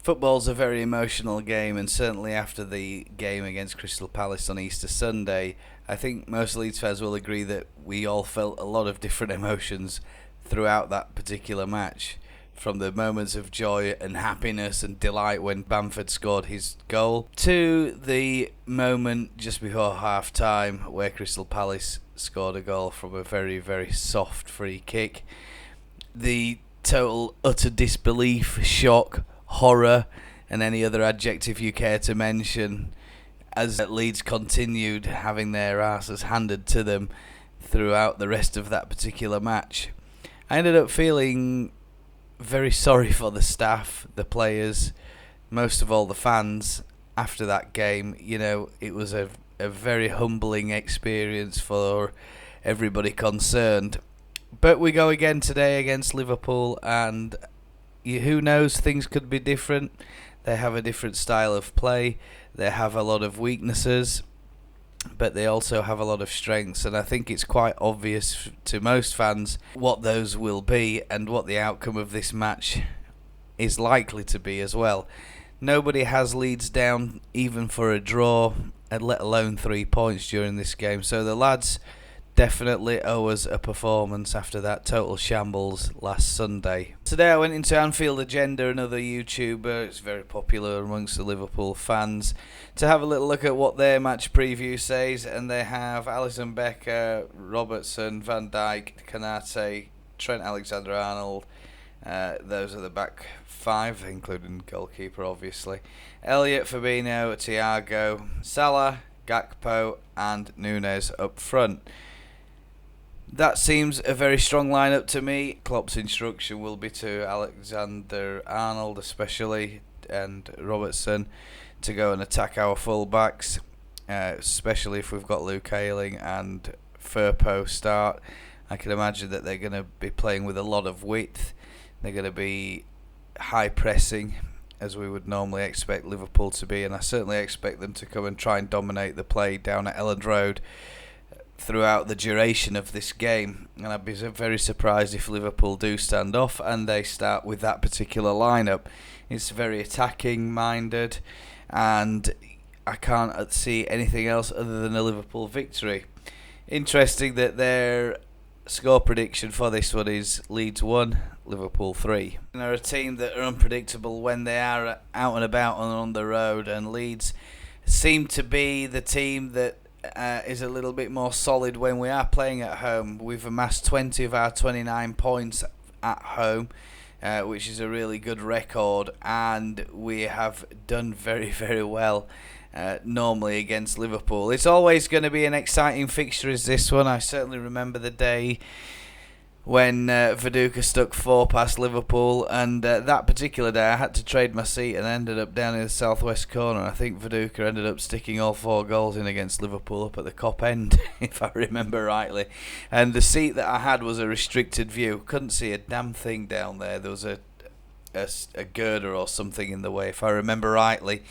Football's a very emotional game, and certainly after the game against Crystal Palace on Easter Sunday, I think most Leeds fans will agree that we all felt a lot of different emotions throughout that particular match. From the moments of joy and happiness and delight when Bamford scored his goal, to the moment just before half-time where Crystal Palace scored a goal from a very, very soft free kick. The total utter disbelief, shock, horror, and any other adjective you care to mention as Leeds continued having their asses handed to them throughout the rest of that particular match. I ended up feeling very sorry for the staff, the players, most of all the fans after that game. You know, it was a very humbling experience for everybody concerned. But we go again today against Liverpool, and who knows, things could be different. They have a different style of play. They have a lot of weaknesses, but they also have a lot of strengths, and I think it's quite obvious to most fans what those will be and what the outcome of this match is likely to be as well. Nobody has Leeds down even for a draw, and let alone 3 points during this game, so the lads definitely owe us a performance after that total shambles last Sunday. Today I went into Anfield Agenda, another YouTuber, it's very popular amongst the Liverpool fans, to have a little look at what their match preview says, and they have Alisson Becker, Robertson, Van Dijk, Kanate, Trent Alexander-Arnold, those are the back five, including goalkeeper obviously, Elliott, Fabinho, Thiago, Salah, Gakpo and Nunes up front. That seems a very strong lineup to me. Klopp's instruction will be to Alexander-Arnold especially and Robertson to go and attack our full-backs, especially if we've got Luke Ayling and Firpo start. I can imagine that they're going to be playing with a lot of width. They're going to be high pressing, as we would normally expect Liverpool to be, and I certainly expect them to come and try and dominate the play down at Anfield Road throughout the duration of this game, and I'd be very surprised if Liverpool do stand off and they start with that particular lineup. It's very attacking minded, and I can't see anything else other than a Liverpool victory. Interesting that their score prediction for this one is Leeds 1, Liverpool 3. They're a team that are unpredictable when they are out and about and on the road, and Leeds seem to be the team that is a little bit more solid when we are playing at home. We've amassed 20 of our 29 points at home, which is a really good record, and we have done very, very well normally against Liverpool. It's always going to be an exciting fixture as this one. I certainly remember the day when Viduka stuck 4 past Liverpool, and that particular day I had to trade my seat and ended up down in the southwest corner. I think Viduka ended up sticking all 4 goals in against Liverpool up at the Kop end, if I remember rightly. And the seat that I had was a restricted view. Couldn't see a damn thing down there. There was a girder or something in the way, if I remember rightly.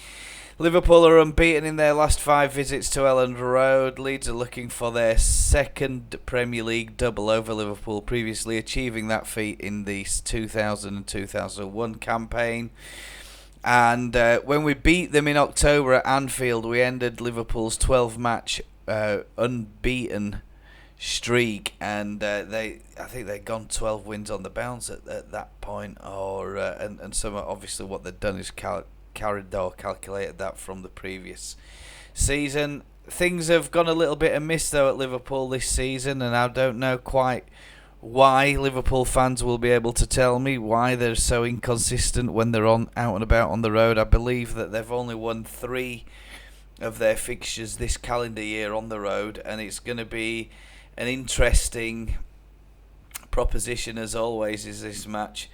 Liverpool are unbeaten in their last 5 visits to Anfield Road. Leeds are looking for their second Premier League double over Liverpool, previously achieving that feat in the 2000 and 2001 campaign. And when we beat them in October at Anfield, we ended Liverpool's 12-match unbeaten streak, and I think they'd gone 12 wins on the bounce at that point, and some obviously what they've done is calculated that from the previous season. Things have gone a little bit amiss though at Liverpool this season, and I don't know quite why. Liverpool fans will be able to tell me why they're so inconsistent when they're out and about on the road. I believe that they've only won 3 of their fixtures this calendar year on the road, and it's going to be an interesting proposition as always is this match.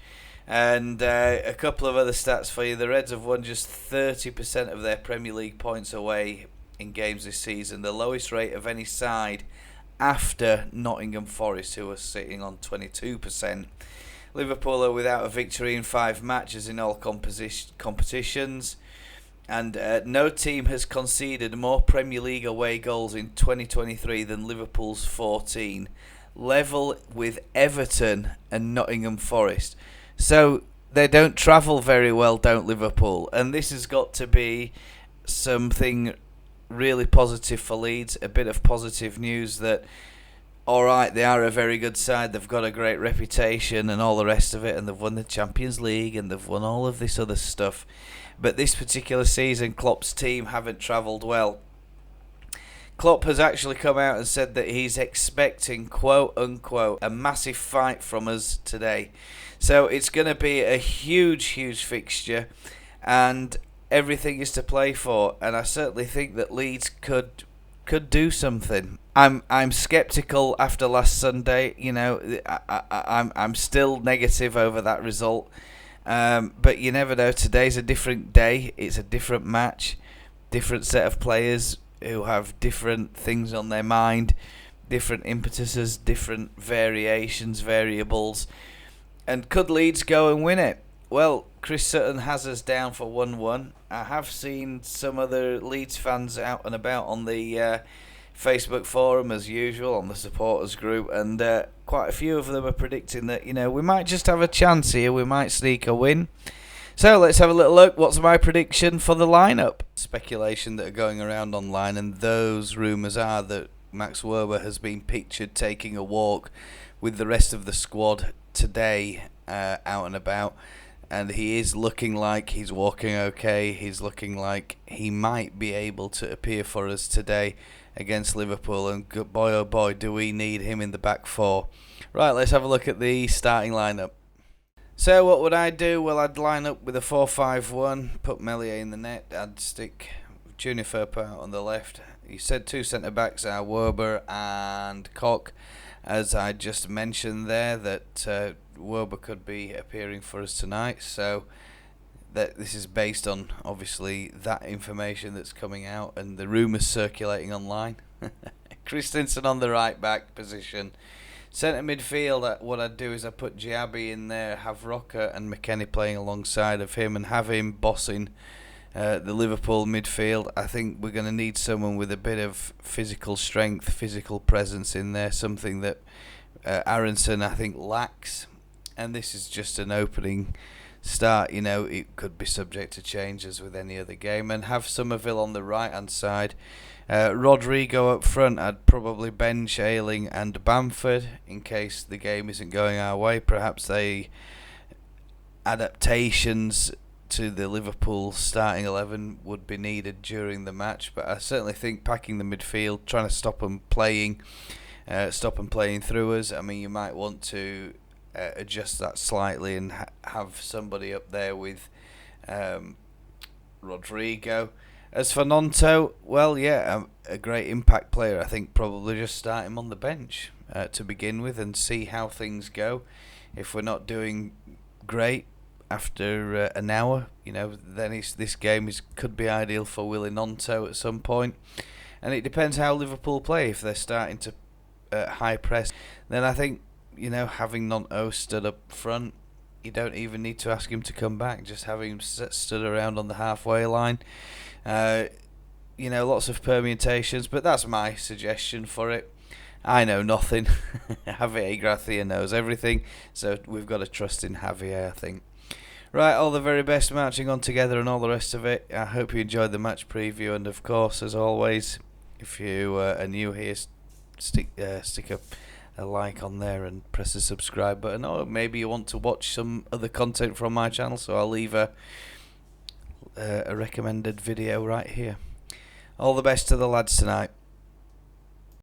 And a couple of other stats for you. The Reds have won just 30% of their Premier League points away in games this season, the lowest rate of any side after Nottingham Forest, who are sitting on 22%. Liverpool are without a victory in 5 matches in all competitions, and no team has conceded more Premier League away goals in 2023 than Liverpool's 14, level with Everton and Nottingham Forest. So they don't travel very well, don't Liverpool? And this has got to be something really positive for Leeds, a bit of positive news that, alright, they are a very good side, they've got a great reputation and all the rest of it, and they've won the Champions League and they've won all of this other stuff. But this particular season, Klopp's team haven't travelled well. Klopp has actually come out and said that he's expecting, quote unquote, a massive fight from us today. So it's going to be a huge, huge fixture, and everything is to play for. And I certainly think that Leeds could do something. I'm sceptical after last Sunday. You know, I'm still negative over that result. But you never know. Today's a different day. It's a different match, different set of players who have different things on their mind, different impetuses, different variations, variables. And could Leeds go and win it? Well, Chris Sutton has us down for 1-1. I have seen some other Leeds fans out and about on the Facebook forum, as usual, on the supporters group, and quite a few of them are predicting that, you know, we might just have a chance here, we might sneak a win. So let's have a little look. What's my prediction for the lineup? Speculation that are going around online, and those rumours are that Max Werber has been pictured taking a walk with the rest of the squad today, out and about, and he is looking like he's walking okay. He's looking like he might be able to appear for us today against Liverpool, and boy oh boy do we need him in the back four. Right, let's have a look at the starting lineup. So what would I do? Well, I'd line up with a 4-5-1, put Meslier in the net, I'd stick Junior Firpo out on the left. You said two centre-backs are Werber and Koch, as I just mentioned there, that Werber could be appearing for us tonight, so that this is based on, obviously, that information that's coming out and the rumours circulating online. Christensen on the right-back position. Centre midfield, what I'd do is I'd put Diaby in there, have Roca and McKennie playing alongside of him, and have him bossing the Liverpool midfield. I think we're going to need someone with a bit of physical strength, physical presence in there, something that Aronson, I think, lacks. And this is just an opening start, you know, it could be subject to change as with any other game. And have Somerville on the right-hand side. Rodrigo up front, I'd probably bench Ayling and Bamford in case the game isn't going our way. Perhaps they adaptations to the Liverpool starting 11 would be needed during the match, but I certainly think packing the midfield, trying to stop them playing through us. I mean, you might want to adjust that slightly and have somebody up there with Rodrigo. As for Nonto, well, yeah, a great impact player. I think probably just start him on the bench to begin with and see how things go. If we're not doing great after an hour, you know, then this game could be ideal for Willy Nonto at some point. And it depends how Liverpool play. If they're starting to high press, then I think, you know, having Nonto stood up front, you don't even need to ask him to come back. Just having him stood around on the halfway line. You know, lots of permutations, but that's my suggestion for it. I know nothing. Javier Gracia knows everything, so we've got to trust in Javier, I think. Right, all the very best marching on together and all the rest of it. I hope you enjoyed the match preview, and of course, as always, if you are new here, stick a like on there and press the subscribe button, or maybe you want to watch some other content from my channel, so I'll leave a recommended video right here. All the best to the lads tonight.